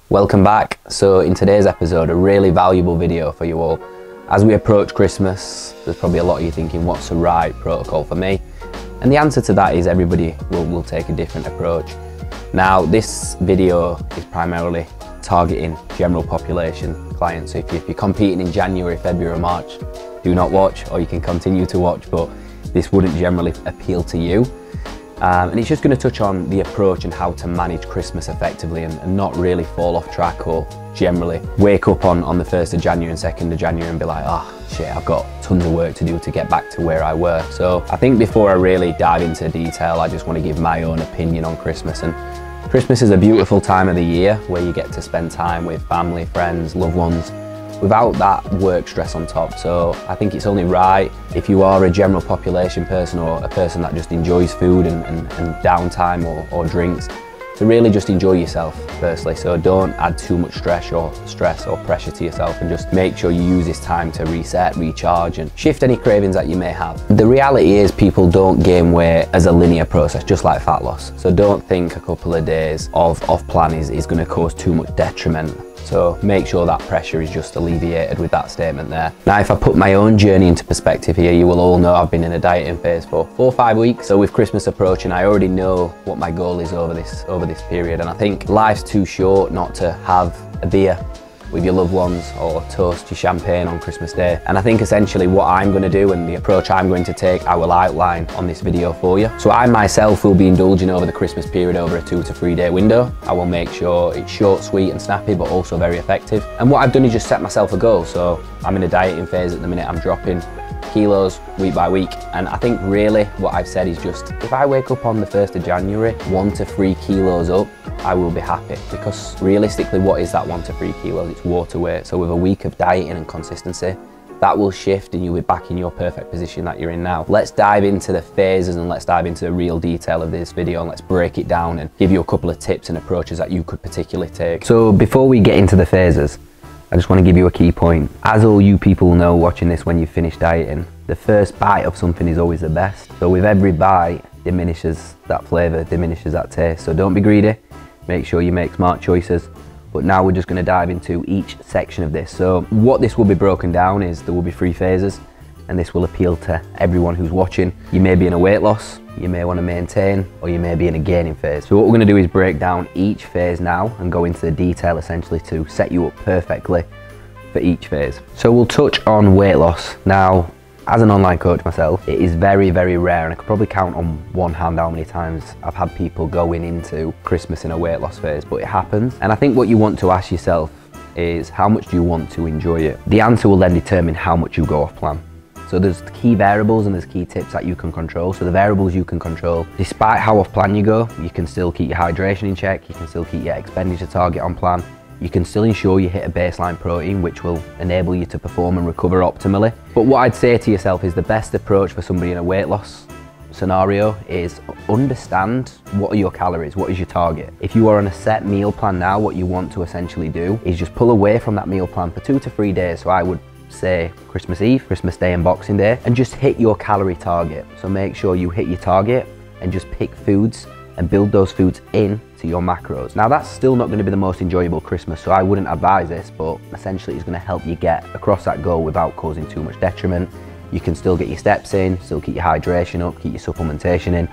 Welcome back. So in today's episode, a really valuable video for you all. As we approach Christmas, there's probably a lot of you thinking, what's the right protocol for me? And the answer to that is everybody will take a different approach. Now, this video is primarily targeting general population clients. So if you're competing in January, February, or March, do not watch, or you can continue to watch, but this wouldn't generally appeal to you. And it's just going to touch on the approach and how to manage Christmas effectively and not really fall off track or generally wake up on the 1st of January and 2nd of January and be like, oh shit, I've got tons of work to do to get back to where I were. So I think before I really dive into detail, I just want to give my own opinion on Christmas. And Christmas is a beautiful time of the year where you get to spend time with family, friends, loved ones, without that work stress on top. So I think it's only right, if you are a general population person or a person that just enjoys food and downtime or drinks, to really just enjoy yourself firstly. So don't add too much stress or pressure to yourself, and just make sure you use this time to reset, recharge, and shift any cravings that you may have. The reality is people don't gain weight as a linear process, just like fat loss. So don't think a couple of days of off plan is going to cause too much detriment. So make sure that pressure is just alleviated with that statement there. Now, if I put my own journey into perspective here, you will all know I've been in a dieting phase for 4 or 5 weeks. So with Christmas approaching, I already know what my goal is over this period. And I think life's too short not to have a beer with your loved ones or toast your champagne on Christmas Day. And I think essentially what I'm going to do and the approach I'm going to take, I will outline on this video for you. So I myself will be indulging over the Christmas period over a 2 to 3 day window. I will make sure it's short, sweet and snappy, but also very effective. And what I've done is just set myself a goal. So I'm in a dieting phase at the minute. I'm dropping kilos week by week, and I think really what I've said is just, if I wake up on the 1st of January 1 to 3 kilos up, I will be happy, because realistically, what is that 1 to 3 kilos? It's water weight. So with a week of dieting and consistency, that will shift and you'll be back in your perfect position that you're in now. Let's dive into the phases and let's dive into the real detail of this video, and let's break it down and give you a couple of tips and approaches that you could particularly take. So before we get into the phases, I just want to give you a key point. As all you people know watching this, when you've finished dieting, the first bite of something is always the best. So with every bite, diminishes that flavour, diminishes that taste. So don't be greedy, make sure you make smart choices. But now we're just going to dive into each section of this. So what this will be broken down is there will be 3 phases, and this will appeal to everyone who's watching. You may be in a weight loss, you may want to maintain, or you may be in a gaining phase. So what we're going to do is break down each phase now and go into the detail essentially to set you up perfectly for each phase. So we'll touch on weight loss. Now, as an online coach myself, it is very, very rare, and I could probably count on one hand how many times I've had people going into Christmas in a weight loss phase, but it happens. And I think what you want to ask yourself is, how much do you want to enjoy it? The answer will then determine how much you go off plan. So there's key variables and there's key tips that you can control. So the variables you can control, despite how off plan you go, you can still keep your hydration in check, you can still keep your expenditure target on plan, you can still ensure you hit a baseline protein, which will enable you to perform and recover optimally. But what I'd say to yourself is the best approach for somebody in a weight loss scenario is understand what are your calories, what is your target. If you are on a set meal plan now, what you want to essentially do is just pull away from that meal plan for 2 to 3 days. So I would say Christmas Eve, Christmas Day and Boxing Day, and just hit your calorie target. So make sure you hit your target and just pick foods and build those foods in to your macros. Now that's still not going to be the most enjoyable Christmas, so I wouldn't advise this, but essentially it's going to help you get across that goal without causing too much detriment. You can still get your steps in, still keep your hydration up, keep your supplementation in,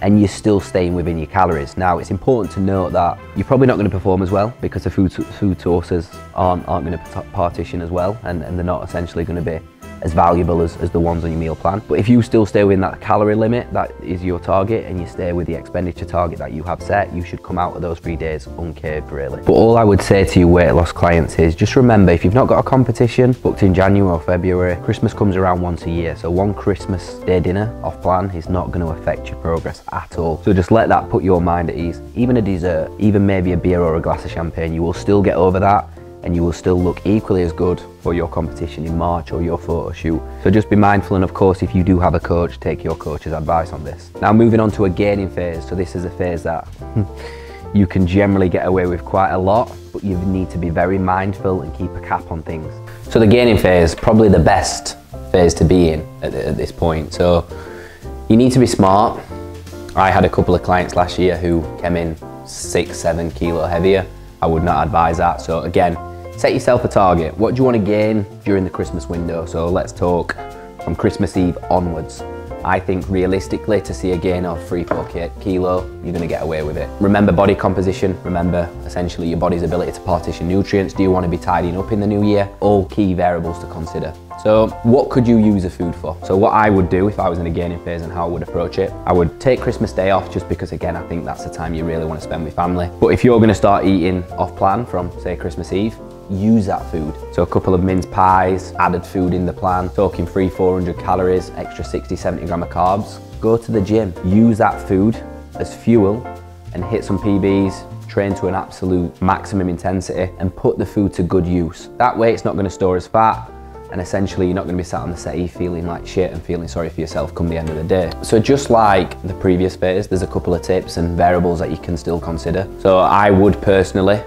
and you're still staying within your calories. Now it's important to note that you're probably not going to perform as well because the food sources aren't going to partition as well, and they're not essentially going to be as valuable as the ones on your meal plan. But if you still stay within that calorie limit that is your target, and you stay with the expenditure target that you have set, you should come out of those 3 days uncaved really. But all I would say to you weight loss clients is just remember, if you've not got a competition booked in January or February, Christmas comes around once a year. So one Christmas Day dinner off plan is not going to affect your progress at all. So just let that put your mind at ease. Even a dessert, even maybe a beer or a glass of champagne, you will still get over that, and you will still look equally as good for your competition in March or your photo shoot. So just be mindful, and of course if you do have a coach, take your coach's advice on this. Now moving on to a gaining phase. So this is a phase that you can generally get away with quite a lot, but you need to be very mindful and keep a cap on things. So the gaining phase, probably the best phase to be in at this point. So you need to be smart. I had a couple of clients last year who came in 6-7 kilo heavier. I would not advise that. So again, set yourself a target. What do you want to gain during the Christmas window? So let's talk from Christmas Eve onwards. I think realistically, to see a gain of 3-4 kilo, you're going to get away with it. Remember body composition, remember essentially your body's ability to partition nutrients. Do you want to be tidying up in the new year? All key variables to consider. So what could you use the food for? So what I would do if I was in a gaining phase and how I would approach it, I would take Christmas Day off, just because again, I think that's the time you really want to spend with family. But if you're going to start eating off plan from say Christmas Eve, use that food. So a couple of mince pies, added food in the plan, talking 300-400 calories, extra 60-70 gram of carbs. Go to the gym, use that food as fuel and hit some PBs, train to an absolute maximum intensity and put the food to good use. That way it's not going to store as fat, and essentially you're not going to be sat on the settee feeling like shit and feeling sorry for yourself come the end of the day. So just like the previous phase, there's a couple of tips and variables that you can still consider. So I would personally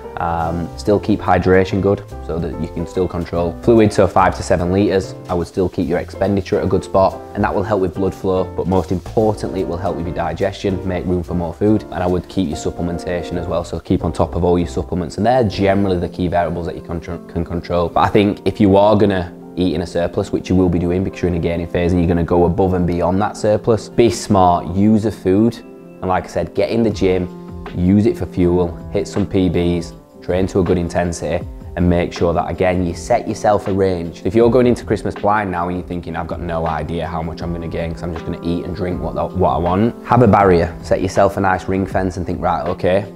still keep hydration good, so that you can still control fluid, so 5 to 7 litres. I would still keep your expenditure at a good spot, and that will help with blood flow, but most importantly it will help with your digestion, make room for more food. And I would keep your supplementation as well, so keep on top of all your supplements, and they're generally the key variables that you can control. But I think if you are gonna eat in a surplus, which you will be doing because you're in a gaining phase and you're going to go above and beyond that surplus, be smart, use the food, and like I said, get in the gym, use it for fuel, hit some PBs, train to a good intensity, and make sure that again you set yourself a range. If you're going into Christmas blind now and you're thinking I've got no idea how much I'm going to gain because I'm just going to eat and drink what I want, have a barrier, set yourself a nice ring fence and think, right, okay,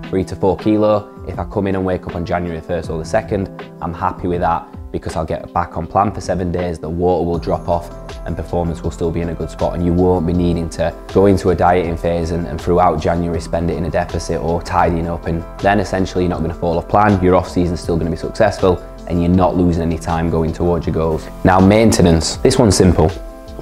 3 to 4 kilo. If I come in and wake up on January 1st or the 2nd, I'm happy with that, because I'll get back on plan for 7 days, the water will drop off and performance will still be in a good spot, and you won't be needing to go into a dieting phase and throughout January spend it in a deficit or tidying up, and then essentially you're not going to fall off plan, your off season's still going to be successful and you're not losing any time going towards your goals. Now maintenance, this one's simple.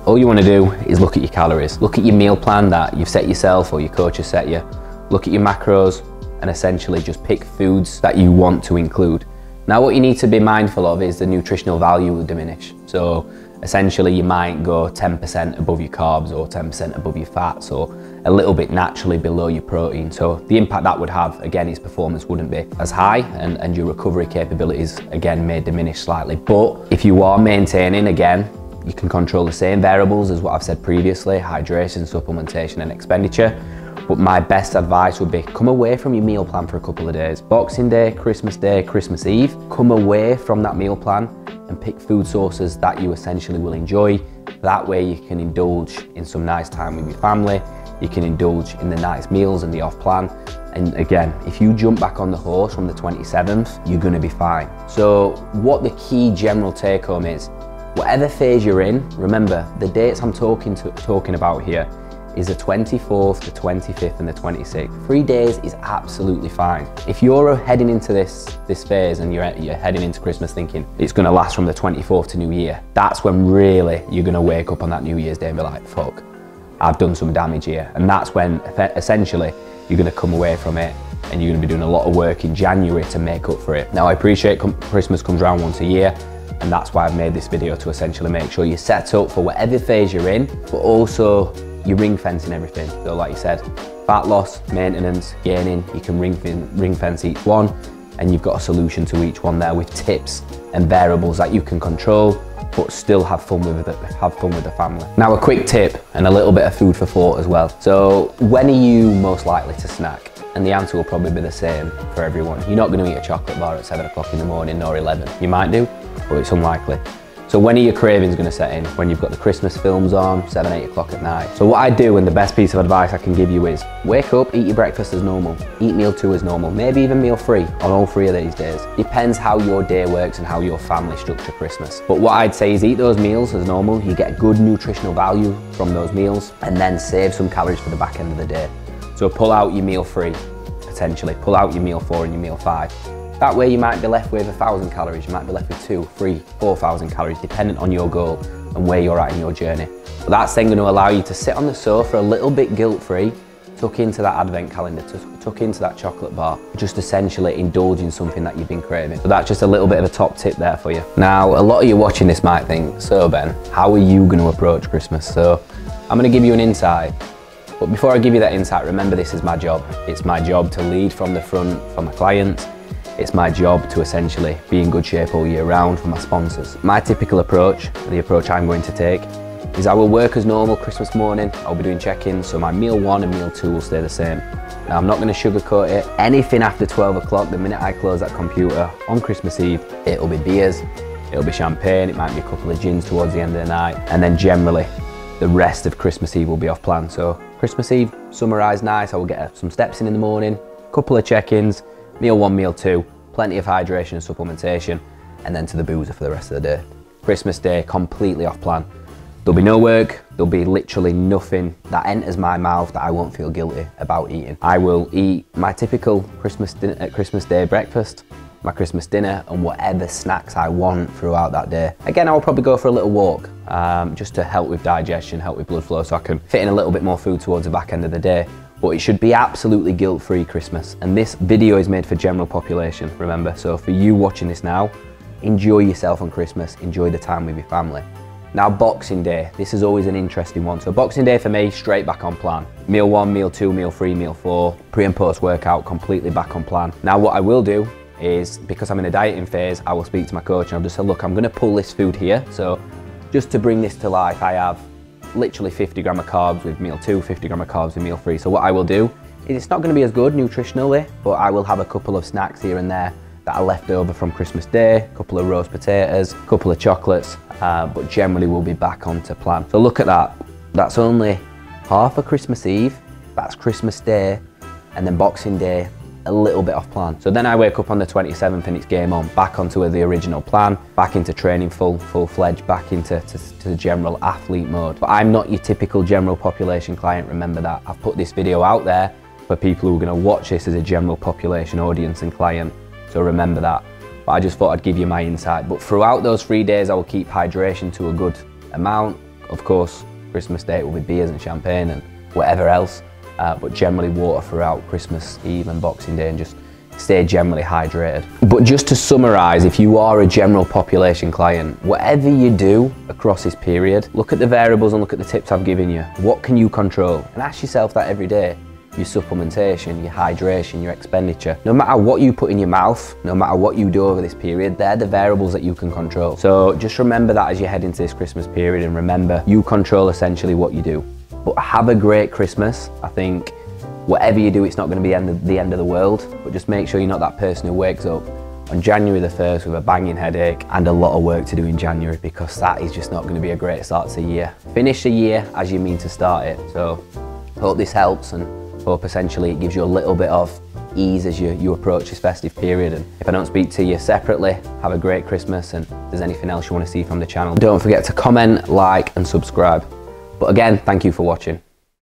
All you want to do is look at your calories, look at your meal plan that you've set yourself or your coach has set you, look at your macros and essentially just pick foods that you want to include. Now what you need to be mindful of is the nutritional value will diminish. So essentially you might go 10% above your carbs or 10% above your fats, or a little bit naturally below your protein. So the impact that would have, again, is performance wouldn't be as high, and your recovery capabilities again may diminish slightly. But if you are maintaining, again, you can control the same variables as what I've said previously, hydration, supplementation and expenditure. But my best advice would be come away from your meal plan for a couple of days. Boxing Day, Christmas Eve, come away from that meal plan and pick food sources that you essentially will enjoy. That way you can indulge in some nice time with your family, you can indulge in the nice meals and the off plan. And again, if you jump back on the horse from the 27th, you're gonna be fine. So what the key general take home is, whatever phase you're in, remember the dates I'm talking about here is the 24th, the 25th and the 26th. 3 days is absolutely fine. If you're heading into this phase and you're heading into Christmas thinking it's gonna last from the 24th to New Year, that's when really you're gonna wake up on that New Year's Day and be like, fuck, I've done some damage here. And that's when essentially you're gonna come away from it and you're gonna be doing a lot of work in January to make up for it. Now I appreciate Christmas comes around once a year, and that's why I've made this video, to essentially make sure you're set up for whatever phase you're in, but also you ring fencing everything. So like you said, fat loss, maintenance, gaining, you can ring fence each one, and you've got a solution to each one there with tips and variables that you can control, but still have fun with the family. Now a quick tip and a little bit of food for thought as well. So when are you most likely to snack? And the answer will probably be the same for everyone. You're not going to eat a chocolate bar at 7 o'clock in the morning or 11. You might do, but it's unlikely. So when are your cravings going to set in? When you've got the Christmas films on, 7, 8 o'clock at night. So what I do, and the best piece of advice I can give you is, wake up, eat your breakfast as normal, eat meal 2 as normal, maybe even meal 3 on all 3 of these days. Depends how your day works and how your family structure Christmas. But what I'd say is eat those meals as normal, you get good nutritional value from those meals, and then save some calories for the back end of the day. So pull out your meal 3, potentially, pull out your meal 4 and your meal 5. That way you might be left with 1,000 calories, you might be left with 2, 3, 4,000 calories, dependent on your goal and where you're at in your journey. But that's then going to allow you to sit on the sofa a little bit guilt-free, tuck into that advent calendar, tuck into that chocolate bar, just essentially indulge in something that you've been craving. So that's just a little bit of a top tip there for you. Now, a lot of you watching this might think, so Ben, how are you going to approach Christmas? So I'm going to give you an insight. But before I give you that insight, remember this is my job. It's my job to lead from the front for my clients. it's my job to essentially be in good shape all year round for my sponsors. My typical approach, the approach I'm going to take, is I will work as normal Christmas morning. I'll be doing check-ins, so my meal 1 and meal 2 will stay the same. Now I'm not going to sugarcoat it. Anything after 12 o'clock, the minute I close that computer on Christmas Eve, it'll be beers, it'll be champagne, it might be a couple of gins towards the end of the night, and then generally the rest of Christmas Eve will be off plan. So Christmas Eve, summarised nice, I will get some steps in the morning, couple of check-ins, meal 1, meal 2, plenty of hydration and supplementation, and then to the boozer for the rest of the day. Christmas Day, completely off plan. There'll be no work, there'll be literally nothing that enters my mouth that I won't feel guilty about eating. I will eat my typical Christmas Day breakfast, my Christmas dinner, and whatever snacks I want throughout that day. Again, I will probably go for a little walk, just to help with digestion, help with blood flow, so I can fit in a little bit more food towards the back end of the day. But it should be absolutely guilt-free Christmas. And this video is made for general population, remember? So for you watching this now, enjoy yourself on Christmas, enjoy the time with your family. Now Boxing Day, this is always an interesting one. So Boxing Day for me, straight back on plan. Meal 1, meal 2, meal 3, meal 4, pre and post workout, completely back on plan. Now what I will do is, because I'm in a dieting phase, I will speak to my coach and I'll just say, look, I'm gonna pull this food here. So just to bring this to life, I have literally 50 gram of carbs with meal 2, 50 gram of carbs with meal 3. So what I will do is, it's not going to be as good nutritionally, but I will have a couple of snacks here and there that are left over from Christmas Day, a couple of roast potatoes, a couple of chocolates, but generally we'll be back onto plan. So look at that, that's only half of Christmas Eve, that's Christmas Day, and then Boxing Day, a little bit off plan. So then I wake up on the 27th and it's game on, back onto the original plan, back into training full-fledged, back into the general athlete mode. But I'm not your typical general population client, remember that. I've put this video out there for people who are gonna watch this as a general population audience and client, so remember that. But I just thought I'd give you my insight. But throughout those 3 days, I will keep hydration to a good amount. Of course, Christmas Day will be beers and champagne and whatever else. But generally water throughout Christmas Eve and Boxing Day, and just stay generally hydrated. But just to summarise, if you are a general population client, whatever you do across this period, look at the variables and look at the tips I've given you. What can you control? And ask yourself that every day. Your supplementation, your hydration, your expenditure. No matter what you put in your mouth, no matter what you do over this period, they're the variables that you can control. So just remember that as you head into this Christmas period, and remember, you control essentially what you do. But have a great Christmas. I think whatever you do, it's not going to be the end of the world, but just make sure you're not that person who wakes up on January the 1st with a banging headache and a lot of work to do in January, because that is just not going to be a great start to the year. Finish the year as you mean to start it. So hope this helps, and hope essentially it gives you a little bit of ease as you approach this festive period. And if I don't speak to you separately, have a great Christmas, and if there's anything else you want to see from the channel, don't forget to comment, like and subscribe. But again, thank you for watching.